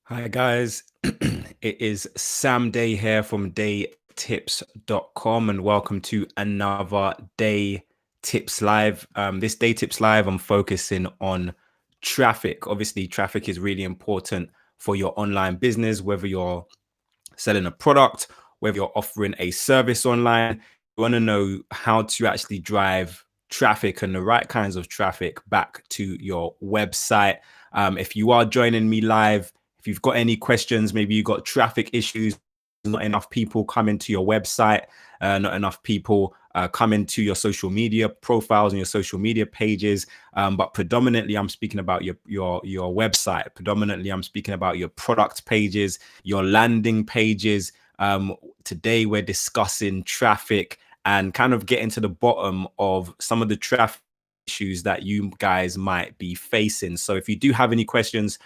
Hi guys, it is Sam Day here from DeyTips.com and welcome to another Day Tips Live. This Day Tips Live, I'm focusing on traffic. Obviously, traffic is really important for your online business, whether you're selling a product, whether you're offering a service online. You want to know how to actually drive traffic and the right kinds of traffic back to your website. If you are joining me live, if you've got any questions, maybe you got traffic issues, not enough people coming to your website, not enough people coming to your social media profiles and your social media pages. But predominantly, I'm speaking about your website. Predominantly, I'm speaking about your product pages, your landing pages. Today, we're discussing traffic and kind of getting to the bottom of some of the traffic issues that you guys might be facing. So if you do have any questions,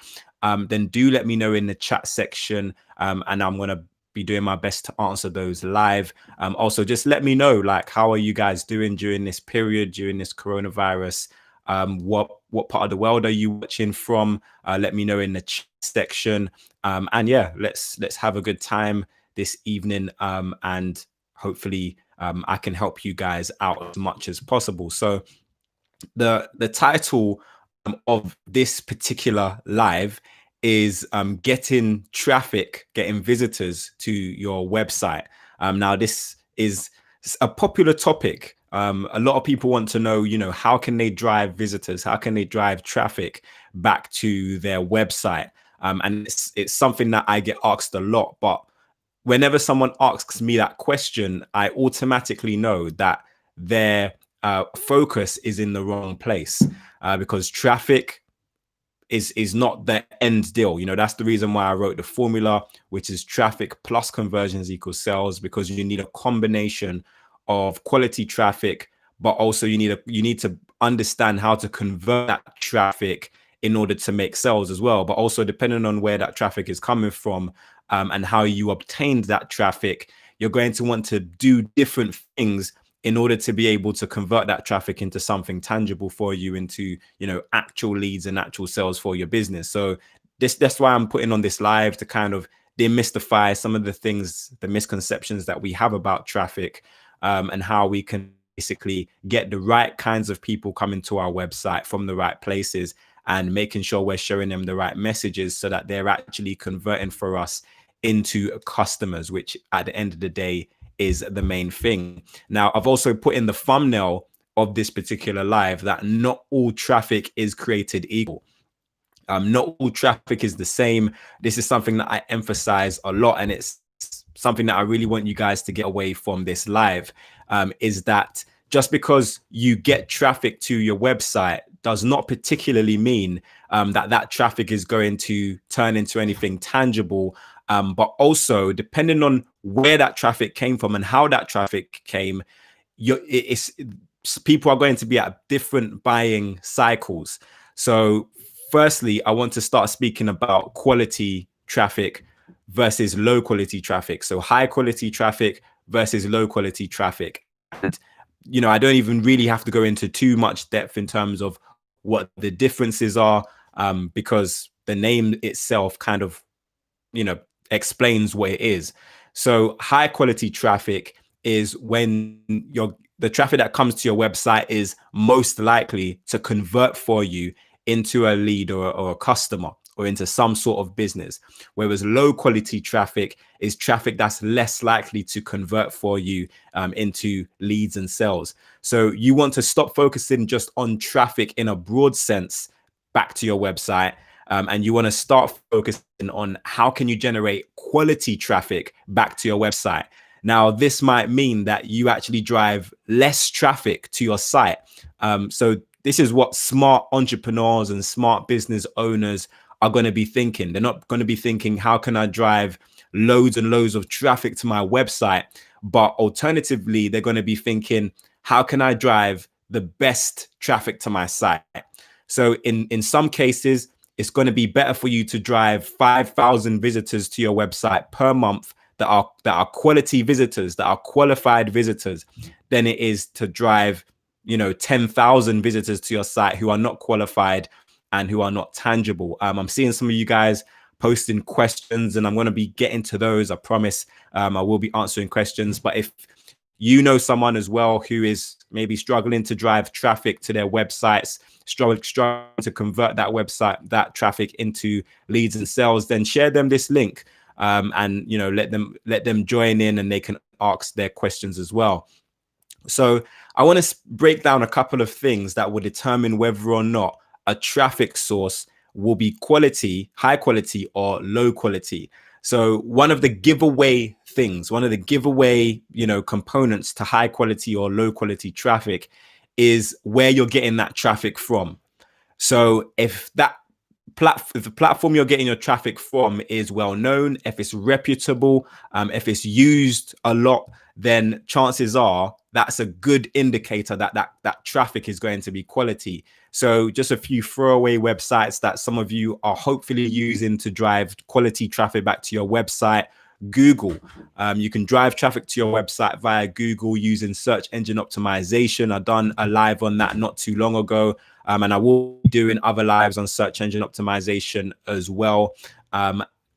then do let me know in the chat section, and I'm going to be doing my best to answer those live. Also, just let me know, like, how are you guys doing during this period, during this coronavirus? What part of the world are you watching from? Let me know in the chat section. And yeah, let's have a good time this evening. And hopefully I can help you guys out as much as possible. So the title of this particular live is getting traffic, getting visitors to your website. Now, this is a popular topic. A lot of people want to know, how can they drive visitors? How can they drive traffic back to their website? And it's something that I get asked a lot. But whenever someone asks me that question, I automatically know that their focus is in the wrong place, because traffic is not the end deal. That's the reason why I wrote the formula, which is traffic plus conversions equals sales, because you need a combination of quality traffic, but also you need to understand how to convert that traffic in order to make sales as well. But also, depending on where that traffic is coming from, and how you obtained that traffic, you're going to want to do different things in order to be able to convert that traffic into something tangible for you, into actual leads and actual sales for your business. So that's why I'm putting on this live, to kind of demystify some of the things, the misconceptions that we have about traffic, and how we can basically get the right kinds of people coming to our website from the right places, and making sure we're showing them the right messages so that they're actually converting for us into customers, which at the end of the day is the main thing. Now, I've also put in the thumbnail of this particular live that not all traffic is created equal. Not all traffic is the same. This is something that I emphasize a lot, and it's something that I really want you guys to get away from this live, is that just because you get traffic to your website does not particularly mean that traffic is going to turn into anything tangible. But also, depending on where that traffic came from and how that traffic came, people are going to be at different buying cycles. So firstly, I want to start speaking about quality traffic versus low quality traffic. So high quality traffic versus low quality traffic. And, I don't even really have to go into too much depth in terms of what the differences are, because the name itself kind of, explains what it is. So high quality traffic is when the traffic that comes to your website is most likely to convert for you into a lead or a customer, or into some sort of business. Whereas low quality traffic is traffic that's less likely to convert for you into leads and sales. So you want to stop focusing just on traffic in a broad sense back to your website, and you want to start focusing on how can you generate quality traffic back to your website. Now, this might mean that you actually drive less traffic to your site. So this is what smart entrepreneurs and smart business owners are going to be thinking. They're not going to be thinking, how can I drive loads and loads of traffic to my website? But alternatively, they're going to be thinking, how can I drive the best traffic to my site? So in some cases, it's going to be better for you to drive 5,000 visitors to your website per month that are quality visitors, that are qualified visitors, than it is to drive 10,000 visitors to your site who are not qualified and who are not tangible. I'm seeing some of you guys posting questions, and I'm going to be getting to those. I promise. I will be answering questions. But if you know someone as well who is maybe struggling to drive traffic to their websites, struggling to convert that traffic into leads and sales, then share them this link, and let them join in, and they can ask their questions as well. So I want to break down a couple of things that will determine whether or not a traffic source will be high quality or low quality. So one of the giveaway components to high quality or low quality traffic is where you're getting that traffic from. So if the platform you're getting your traffic from is well known, if it's reputable, if it's used a lot, then chances are that's a good indicator that traffic is going to be quality. So just a few throwaway websites that some of you are hopefully using to drive quality traffic back to your website. Google. You can drive traffic to your website via Google using search engine optimization. I've done a live on that not too long ago. And I will be doing other lives on search engine optimization as well.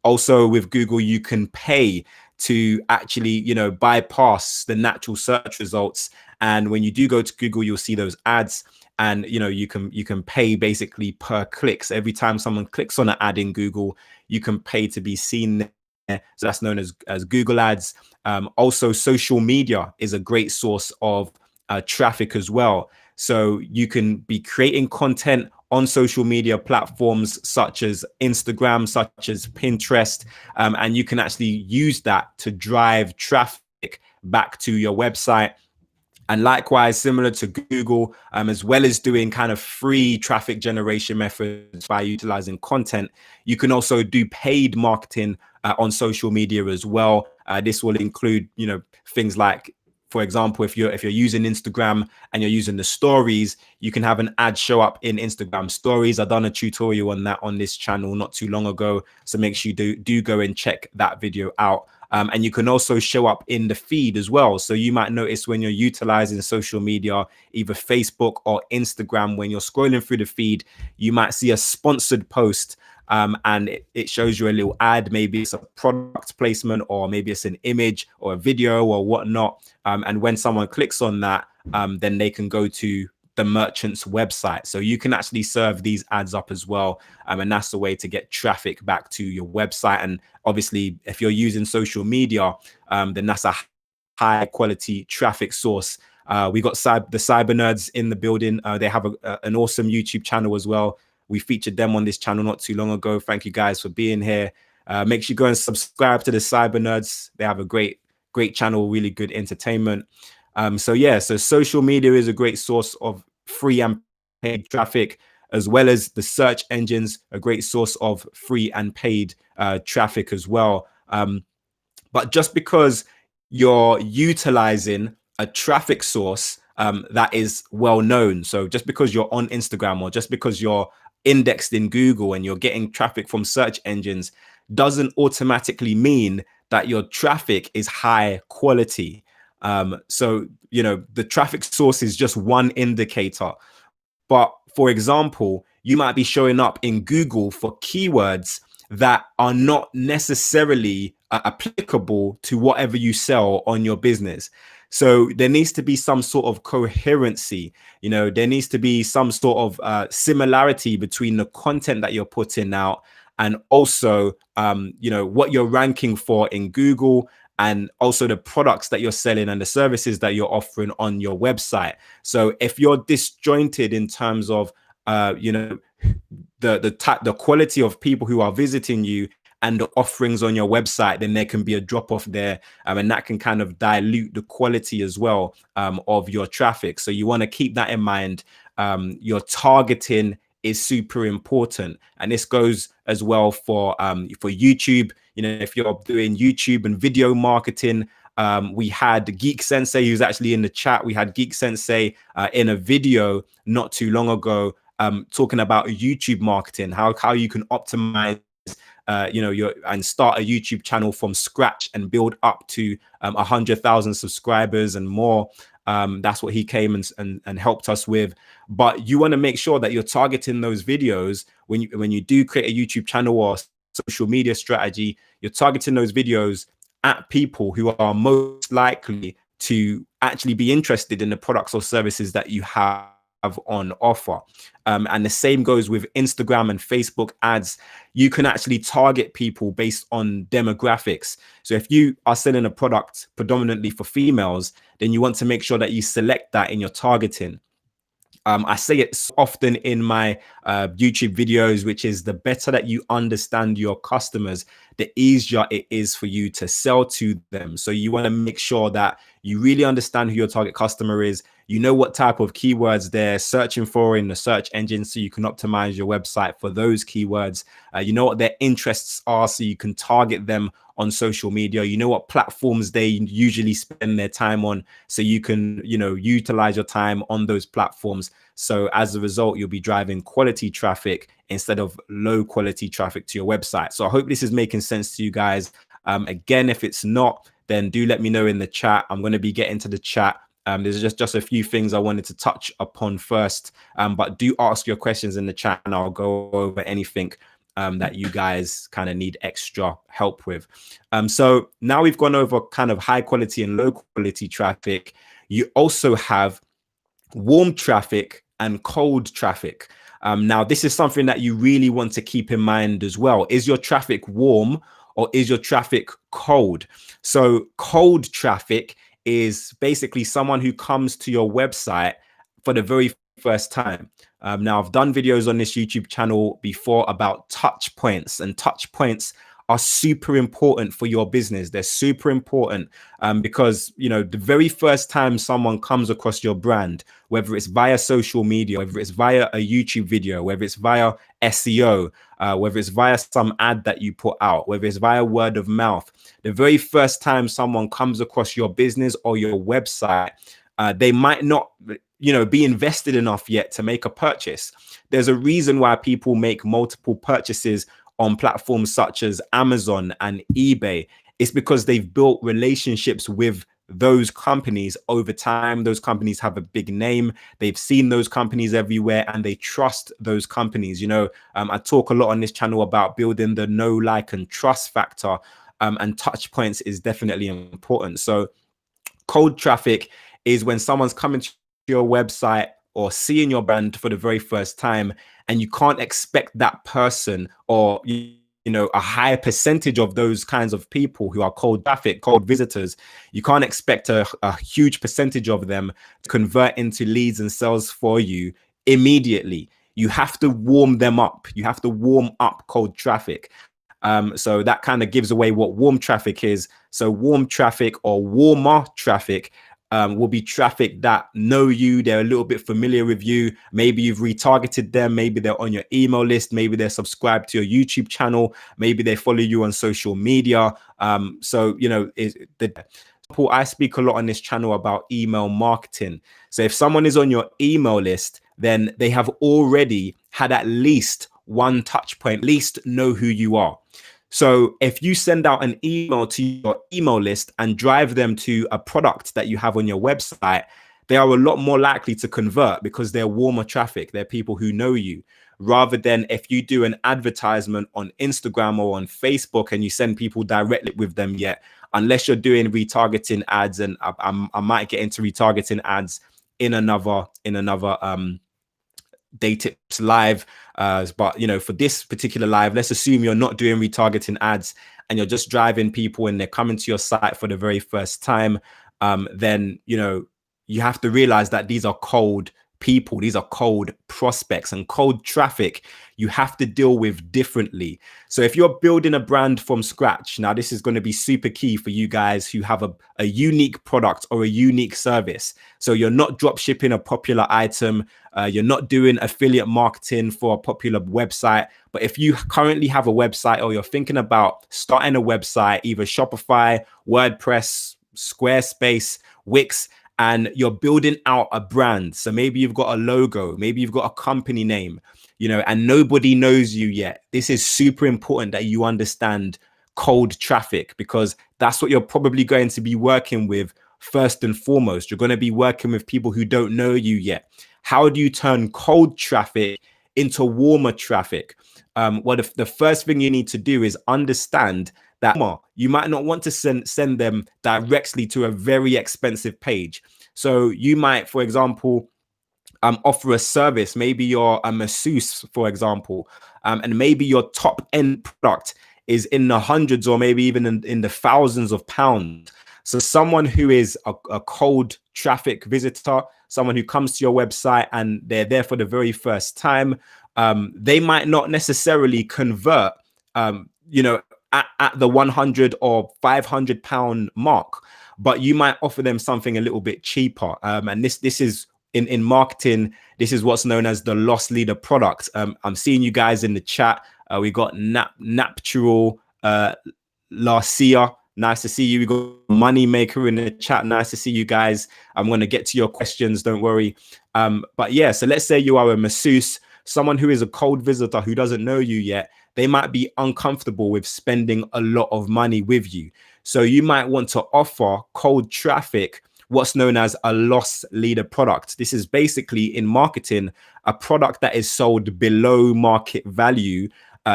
Also with Google, you can pay to actually, bypass the natural search results. And when you do go to Google, you'll see those ads, and you can pay basically per click. So every time someone clicks on an ad in Google, you can pay to be seen there. So that's known as Google Ads. Also, social media is a great source of traffic as well. So you can be creating content on social media platforms such as Instagram, such as Pinterest, and you can actually use that to drive traffic back to your website. And likewise, similar to Google, as well as doing kind of free traffic generation methods by utilizing content, you can also do paid marketing on social media as well. This will include, things like, for example, if you're using Instagram and you're using the stories, you can have an ad show up in Instagram stories. I've done a tutorial on that on this channel not too long ago, so make sure you do go and check that video out. And you can also show up in the feed as well. So you might notice when you're utilizing social media, either Facebook or Instagram, when you're scrolling through the feed, you might see a sponsored post, and it shows you a little ad. Maybe it's a product placement, or maybe it's an image or a video or whatnot. And when someone clicks on that, then they can go to the merchant's website. So you can actually serve these ads up as well. And that's the way to get traffic back to your website. And obviously, if you're using social media, then that's a high quality traffic source. We got the Cyber Nerds in the building. They have an awesome YouTube channel as well. We featured them on this channel not too long ago. Thank you guys for being here. Make sure you go and subscribe to the Cyber Nerds. They have a great channel, really good entertainment. So social media is a great source of free and paid traffic, as well as the search engines, a great source of free and paid traffic as well. But just because you're utilizing a traffic source that is well known, so just because you're on Instagram, or just because you're indexed in Google and you're getting traffic from search engines, doesn't automatically mean that your traffic is high quality. So the traffic source is just one indicator. But for example, you might be showing up in Google for keywords that are not necessarily applicable to whatever you sell on your business. So there needs to be some sort of coherency. There needs to be some sort of similarity between the content that you're putting out, and also, what you're ranking for in Google, and also the products that you're selling and the services that you're offering on your website. So if you're disjointed in terms of, the quality of people who are visiting you and the offerings on your website, then there can be a drop off there, and that can kind of dilute the quality as well of your traffic. So you want to keep that in mind. Your targeting is super important, and this goes as well for YouTube. If you're doing YouTube and video marketing, we had Geek Sensei, who's actually in the chat. We had Geek Sensei in a video not too long ago, talking about YouTube marketing, how you can optimize and start a YouTube channel from scratch and build up to 100,000 subscribers and more. That's what he came and helped us with. But you want to make sure that you're targeting those videos when you do create a YouTube channel or social media strategy, you're targeting those videos at people who are most likely to actually be interested in the products or services that you have on offer. And the same goes with Instagram and Facebook ads. You can actually target people based on demographics. So if you are selling a product predominantly for females, then you want to make sure that you select that in your targeting. I say it often in my YouTube videos, which is the better that you understand your customers, the easier it is for you to sell to them. So you want to make sure that you really understand who your target customer is. You know what type of keywords they're searching for in the search engine, so you can optimize your website for those keywords. You know what their interests are, so you can target them on social media. You know what platforms they usually spend their time on, so you can, utilize your time on those platforms. So as a result, you'll be driving quality traffic instead of low quality traffic to your website. So I hope this is making sense to you guys. Again, if it's not, then do let me know in the chat. I'm going to be getting to the chat. There's just a few things I wanted to touch upon first, but do ask your questions in the chat and I'll go over anything that you guys kind of need extra help with. So now we've gone over kind of high quality and low quality traffic. You also have warm traffic and cold traffic. Now, this is something that you really want to keep in mind as well. Is your traffic warm or is your traffic cold? So cold traffic is basically someone who comes to your website for the very first time. Now, I've done videos on this YouTube channel before about touch points, and touch points are super important for your business. They're super important because, the very first time someone comes across your brand, whether it's via social media, whether it's via a YouTube video, whether it's via SEO, whether it's via some ad that you put out, whether it's via word of mouth, the very first time someone comes across your business or your website, they might not, be invested enough yet to make a purchase. There's a reason why people make multiple purchases on platforms such as Amazon and eBay. It's because they've built relationships with those companies over time. Those companies have a big name. They've seen those companies everywhere and they trust those companies. I talk a lot on this channel about building the know, like, and trust factor, and touch points is definitely important. So cold traffic is when someone's coming to your website or seeing your brand for the very first time, and you can't expect that person or a higher percentage of those kinds of people who are cold traffic, cold visitors. You can't expect a huge percentage of them to convert into leads and sales for you immediately. You have to warm them up. You have to warm up cold traffic. So that kind of gives away what warm traffic is. So warm traffic or warmer traffic will be traffic that know you, they're a little bit familiar with you. Maybe you've retargeted them. Maybe they're on your email list. Maybe they're subscribed to your YouTube channel. Maybe they follow you on social media. I speak a lot on this channel about email marketing. So if someone is on your email list, then they have already had at least one touch point, at least know who you are. So if you send out an email to your email list and drive them to a product that you have on your website, they are a lot more likely to convert because they're warmer traffic. They're people who know you, rather than if you do an advertisement on Instagram or on Facebook and you send people directly with them yet, unless you're doing retargeting ads. And I might get into retargeting ads in another DeyTips live, but for this particular live, let's assume you're not doing retargeting ads and you're just driving people and they're coming to your site for the very first time. Then you have to realize that these are cold people, these are cold prospects, and cold traffic you have to deal with differently. So if you're building a brand from scratch, now this is going to be super key for you guys who have a unique product or a unique service. So you're not drop shipping a popular item, you're not doing affiliate marketing for a popular website. But if you currently have a website or you're thinking about starting a website, either Shopify, WordPress, Squarespace, Wix, and you're building out a brand. So maybe you've got a logo, maybe you've got a company name, and nobody knows you yet. This is super important that you understand cold traffic, because that's what you're probably going to be working with first and foremost. You're going to be working with people who don't know you yet. How do you turn cold traffic into warmer traffic. Well, the first thing you need to do is understand that you might not want to send them directly to a very expensive page. So you might, for example, offer a service. Maybe you're a masseuse, for example, and maybe your top end product is in the hundreds or maybe even in the thousands of pounds. So someone who is a cold traffic visitor, someone who comes to your website and they're there for the very first time, they might not necessarily convert, at the 100 or 500 pound mark, but you might offer them something a little bit cheaper. And this is in marketing, this is what's known as the loss leader product. I'm seeing you guys in the chat. We got Natural Larcia. Nice to see you. We got Moneymaker in the chat. Nice to see you guys. I'm going to get to your questions. Don't worry. But yeah, so let's say you are a masseuse, someone who is a cold visitor who doesn't know you yet. They might be uncomfortable with spending a lot of money with you. So you might want to offer cold traffic what's known as a loss leader product. This is basically in marketing a product that is sold below market value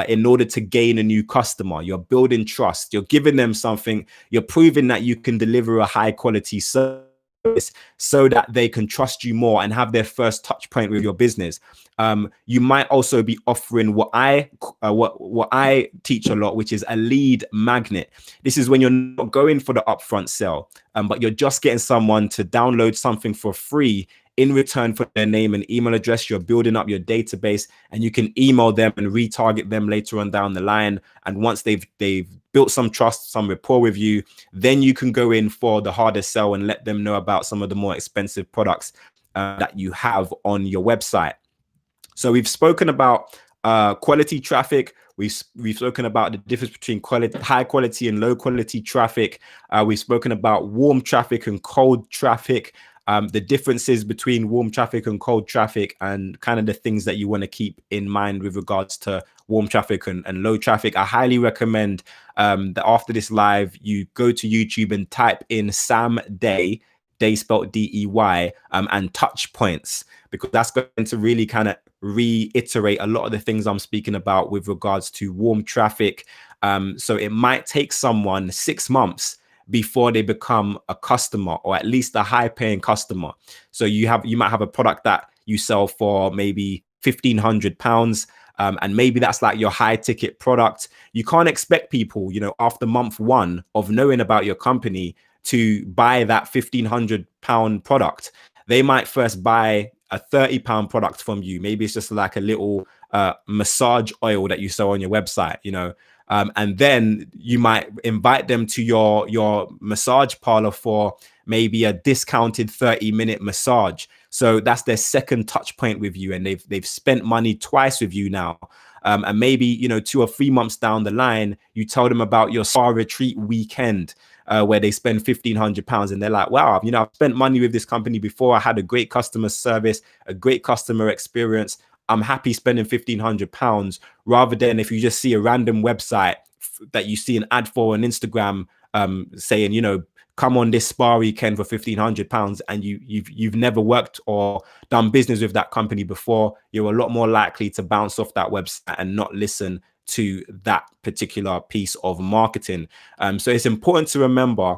in order to gain a new customer. You're building trust. You're giving them something. You're proving that you can deliver a high quality service so that they can trust you more and have their first touch point with your business. You might also be offering what I teach a lot, which is a lead magnet. This is when you're not going for the upfront sell, but you're just getting someone to download something for free in return for their name and email address. You're building up your database and you can email them and retarget them later on down the line. And once they've built some trust, some rapport with you, then you can go in for the harder sell and let them know about some of the more expensive products that you have on your website. So we've spoken about quality traffic. We've spoken about the difference between high quality and low quality traffic. We've spoken about warm traffic and cold traffic, the differences between warm traffic and cold traffic, and kind of the things that you want to keep in mind with regards to warm traffic and low traffic. I highly recommend that after this live, you go to YouTube and type in Sam Dey, Dey spelled D-E-Y, and touch points, because that's going to really kind of reiterate a lot of the things I'm speaking about with regards to warm traffic. So it might take someone 6 months before they become a customer, or at least a high paying customer. So you might have a product that you sell for maybe £1,500. And maybe that's like your high ticket product. You can't expect people, after month 1 of knowing about your company to buy that £1,500 product. They might first buy a £30 product from you. Maybe it's just like a little massage oil that you sell on your website, and then you might invite them to your massage parlor for maybe a discounted 30-minute massage. So that's their second touch point with you, and they've spent money twice with you now. And maybe 2 or 3 months down the line, you tell them about your spa retreat weekend, where they spend £1,500, and they're like, wow, I've spent money with this company before. I had a great customer service, a great customer experience. I'm happy spending £1,500, rather than if you just see a random website that you see an ad for on Instagram, saying, come on this spa weekend for £1,500, and you've never worked or done business with that company before. You're a lot more likely to bounce off that website and not listen to that particular piece of marketing. So it's important to remember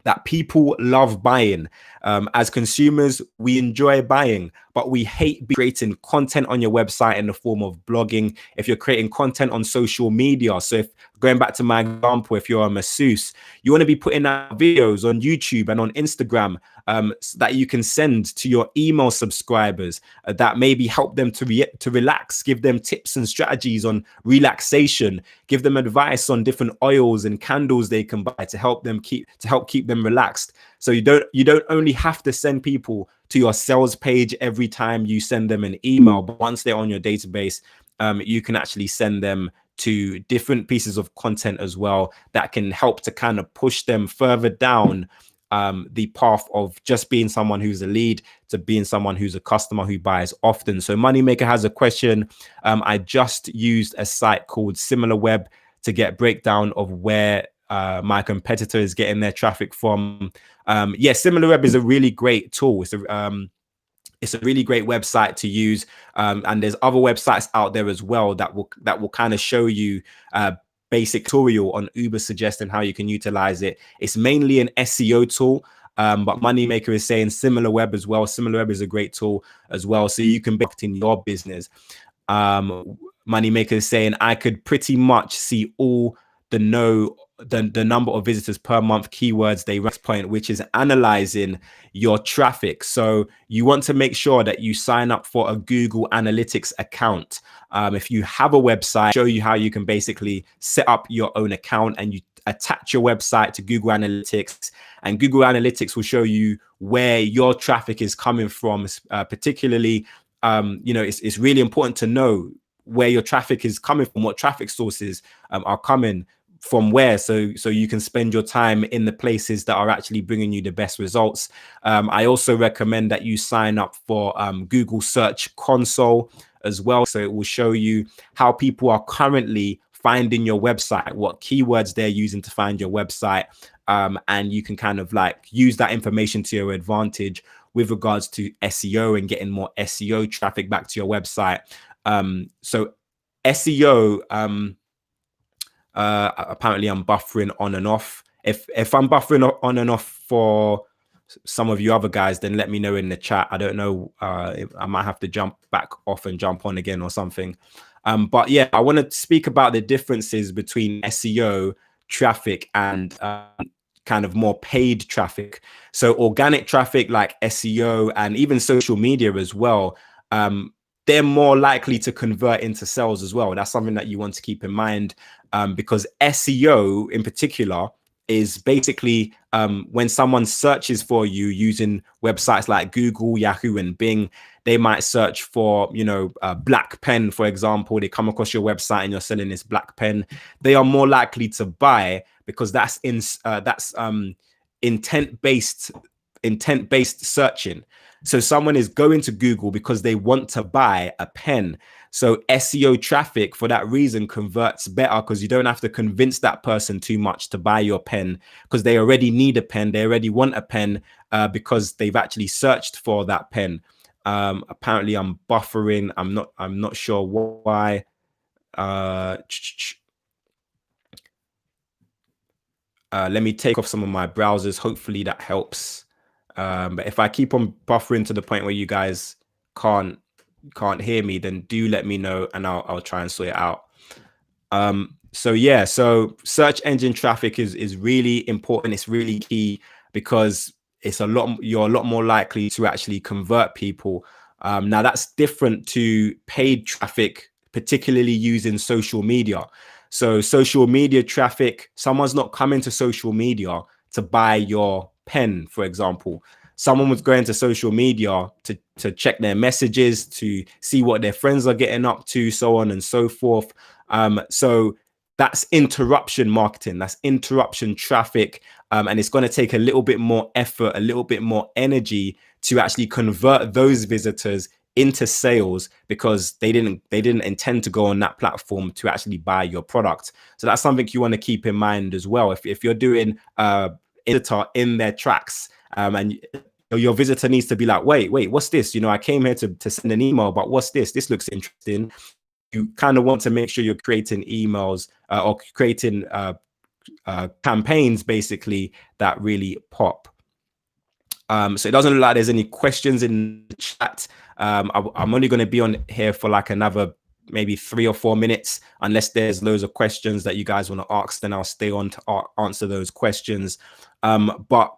that people love buying. As consumers, we enjoy buying, but we hate creating content on your website in the form of blogging. If you're creating content on social media, so if going back to my example, if you're a masseuse, you want to be putting out videos on YouTube and on Instagram so that you can send to your email subscribers that maybe help them to relax, give them tips and strategies on relaxation, give them advice on different oils and candles they can buy to help keep them relaxed. So you don't only have to send people to your sales page every time you send them an email, but once they're on your database, you can actually send them to different pieces of content as well that can help to kind of push them further down the path of just being someone who's a lead to being someone who's a customer who buys often. So Moneymaker has a question. I just used a site called SimilarWeb to get breakdown of where my competitor is getting their traffic from. Yeah, SimilarWeb is a really great tool. It's a really great website to use, and there's other websites out there as well that will kind of show you basic tutorial on Uber suggesting how you can utilize it. It's mainly an SEO tool, but Moneymaker is saying SimilarWeb as well. SimilarWeb is a great tool as well, so you can build in your business. Moneymaker is saying I could pretty much see all the number of visitors per month keywords they rank point, which is analyzing your traffic. So you want to make sure that you sign up for a Google Analytics account. If you have a website, show you how you can basically set up your own account, and you attach your website to Google Analytics, and Google Analytics will show you where your traffic is coming from. Particularly, it's really important to know where your traffic is coming from, what traffic sources are coming from where, so you can spend your time in the places that are actually bringing you the best results. I also recommend that you sign up for Google Search Console as well, so it will show you how people are currently finding your website, what keywords they're using to find your website, and you can kind of like use that information to your advantage with regards to SEO and getting more SEO traffic back to your website. So SEO, apparently I'm buffering on and off. If I'm buffering on and off for some of you other guys, then let me know in the chat. I don't know, I might have to jump back off and jump on again or something. But yeah, I want to speak about the differences between SEO traffic and kind of more paid traffic. So organic traffic like SEO and even social media as well, they're more likely to convert into sales as well. That's something that you want to keep in mind, because SEO in particular is basically when someone searches for you using websites like Google, Yahoo, and Bing, they might search for, a black pen, for example. They come across your website and you're selling this black pen. They are more likely to buy because that's intent-based searching. So someone is going to Google because they want to buy a pen. So SEO traffic for that reason converts better, because you don't have to convince that person too much to buy your pen, because they already need a pen. They already want a pen because they've actually searched for that pen. Apparently I'm buffering. I'm not sure why. Let me take off some of my browsers. Hopefully that helps. But if I keep on buffering to the point where you guys can't hear me, then do let me know and I'll try and sort it out. So yeah, so search engine traffic is really important. It's really key because you're a lot more likely to actually convert people. Now that's different to paid traffic, particularly using social media. So social media traffic, someone's not coming to social media to buy your pen, for example. Someone was going to social media to check their messages, to see what their friends are getting up to, so on and so forth. So that's interruption marketing, that's interruption traffic. And it's going to take a little bit more effort, a little bit more energy to actually convert those visitors into sales, because they didn't intend to go on that platform to actually buy your product. So that's something you want to keep in mind as well. If you're doing visitor in their tracks, and your visitor needs to be like, wait, what's this? I came here to send an email, but what's this? This looks interesting. You kind of want to make sure you're creating emails or creating campaigns basically that really pop. So it doesn't look like there's any questions in the chat. I'm only going to be on here for like another maybe 3 or 4 minutes, unless there's loads of questions that you guys want to ask, then I'll stay on to answer those questions. But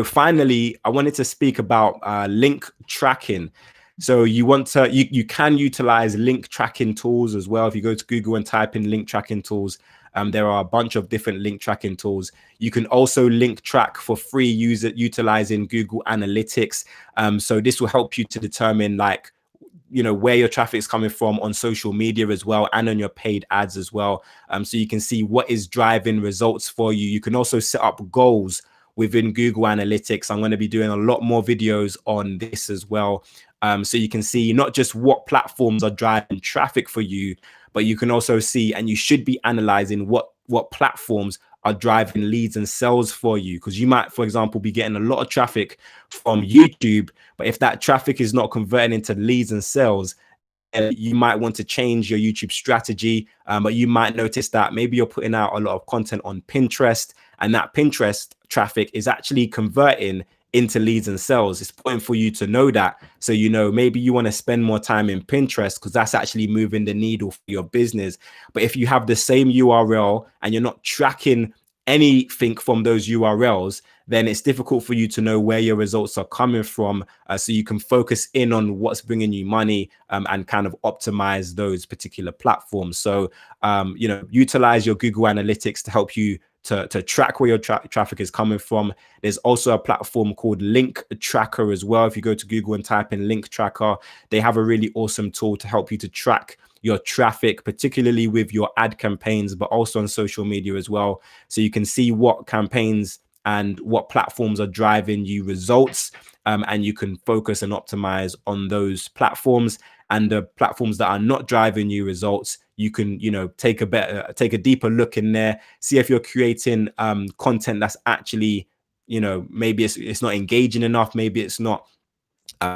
finally, I wanted to speak about link tracking. So you can utilize link tracking tools as well. If you go to Google and type in link tracking tools, there are a bunch of different link tracking tools. You can also link track for free utilizing Google Analytics. So this will help you to determine where your traffic is coming from on social media as well, and on your paid ads as well. So you can see what is driving results for you. You can also set up goals within Google Analytics. I'm going to be doing a lot more videos on this as well. So you can see not just what platforms are driving traffic for you, but you can also see, and you should be analyzing what platforms are driving leads and sales for you. Because you might, for example, be getting a lot of traffic from YouTube, but if that traffic is not converting into leads and sales, you might want to change your YouTube strategy. But you might notice that maybe you're putting out a lot of content on Pinterest, and that Pinterest traffic is actually converting into leads and sales. It's important for you to know that. So, you know, maybe you want to spend more time in Pinterest because that's actually moving the needle for your business. But if you have the same URL and you're not tracking anything from those URLs, then it's difficult for you to know where your results are coming from. So you can focus in on what's bringing you money and kind of optimize those particular platforms. So, you know, utilize your Google Analytics to help you to track where your traffic is coming from. There's also a platform called Link Tracker as well. If you go to Google and type in Link Tracker, they have a really awesome tool to help you to track your traffic, particularly with your ad campaigns, but also on social media as well. So you can see what campaigns and what platforms are driving you results, and you can focus and optimize on those platforms. And the platforms that are not driving you results, you can, you know, take a deeper look in there, see if you're creating content that's actually, you know, maybe it's not engaging enough, maybe it's not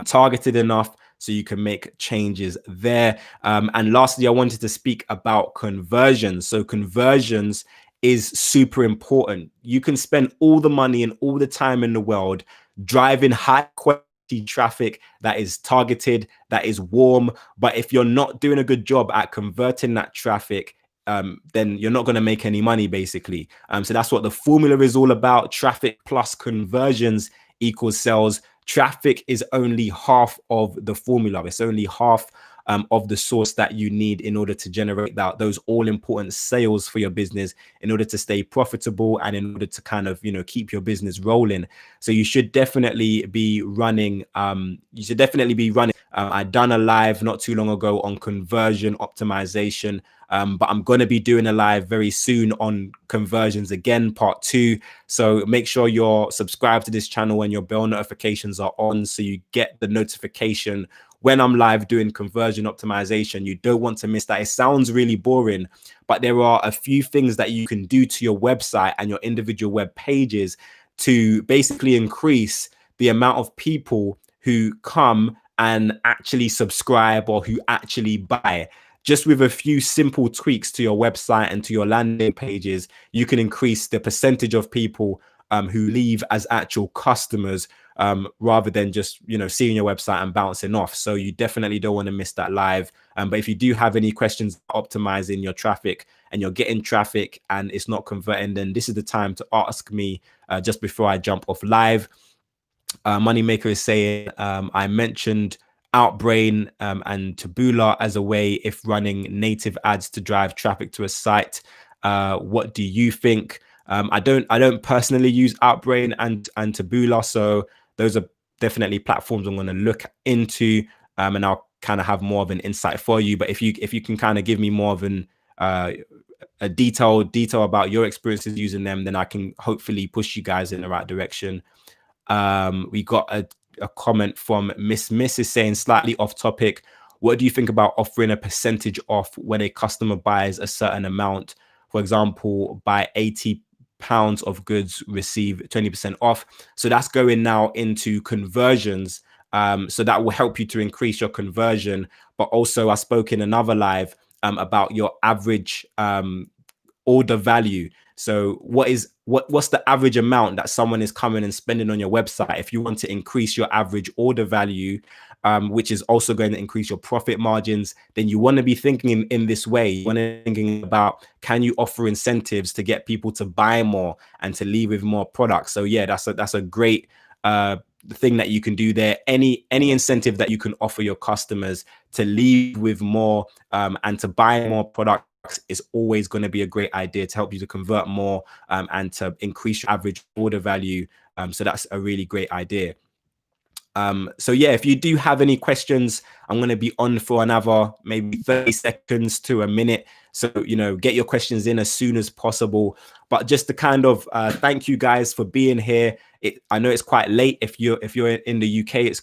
targeted enough, so you can make changes there. And lastly, I wanted to speak about conversions. So conversions is super important. You can spend all the money and all the time in the world driving high quality traffic that is targeted, that is warm, but if you're not doing a good job at converting that traffic, then you're not going to make any money, basically. So that's what the formula is all about. Traffic plus conversions equals sales. Traffic is only half of the formula. It's only half of the source that you need in order to generate those all important sales for your business, in order to stay profitable and in order to kind of, you know, keep your business rolling. So you should definitely be running. I done a live not too long ago on conversion optimization. But I'm going to be doing a live very soon on conversions again, part 2. So make sure you're subscribed to this channel and your bell notifications are on, so you get the notification when I'm live doing conversion optimization. You don't want to miss that. It sounds really boring, but there are a few things that you can do to your website and your individual web pages to basically increase the amount of people who come and actually subscribe or who actually buy. Just with a few simple tweaks to your website and to your landing pages, you can increase the percentage of people who leave as actual customers, rather than just, you know, seeing your website and bouncing off. So you definitely don't want to miss that live. But if you do have any questions optimizing your traffic and you're getting traffic and it's not converting, then this is the time to ask me just before I jump off live. Moneymaker is saying, I mentioned Outbrain and Taboola as a way if running native ads to drive traffic to a site. What do you think? I don't personally use Outbrain and Taboola, so those are definitely platforms I'm going to look into, and I'll kind of have more of an insight for you. But if you can kind of give me more of a detail about your experiences using them, then I can hopefully push you guys in the right direction. We got a comment from Miss is saying, slightly off topic, what do you think about offering a percentage off when a customer buys a certain amount? For example, buy 80 pounds of goods, receive 20% off. So that's going now into conversions. So that will help you to increase your conversion. But also I spoke in another live about your average order value. So what's the average amount that someone is coming and spending on your website? If you want to increase your average order value, which is also going to increase your profit margins, then you want to be thinking in this way. You want to be thinking about, can you offer incentives to get people to buy more and to leave with more products? So yeah, that's a great thing that you can do there. Any incentive that you can offer your customers to leave with more and to buy more products is always going to be a great idea to help you to convert more and to increase your average order value. So that's a really great idea. So yeah, if you do have any questions I'm going to be on for another maybe 30 seconds to a minute. So, get your questions in as soon as possible. But just to kind of thank you guys for being here. I know it's quite late. If you're in the UK, it's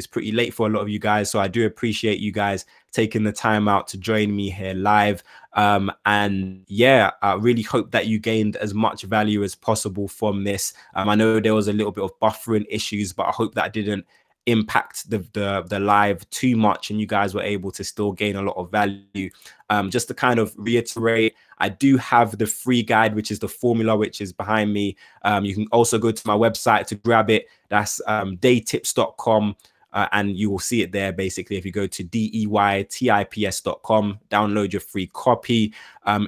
pretty late for a lot of you guys. So I do appreciate you guys taking the time out to join me here live. And yeah, I really hope that you gained as much value as possible from this. I know there was a little bit of buffering issues, but I hope that didn't impact the live too much and you guys were able to still gain a lot of value. Just to kind of reiterate, I do have the free guide, which is the formula, which is behind me. You can also go to my website to grab it. That's DeyTips.com. And you will see it there. Basically, if you go to DeyTips.com, download your free copy.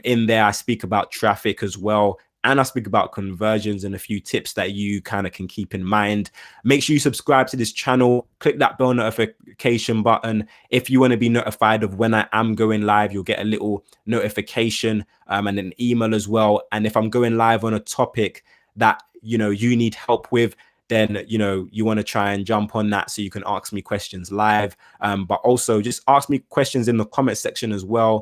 In there, I speak about traffic as well. And I speak about conversions and a few tips that you kind of can keep in mind. Make sure you subscribe to this channel. Click that bell notification button. If you want to be notified of when I am going live, you'll get a little notification and an email as well. And if I'm going live on a topic that, you need help with, then, you want to try and jump on that so you can ask me questions live. But also just ask me questions in the comment section as well.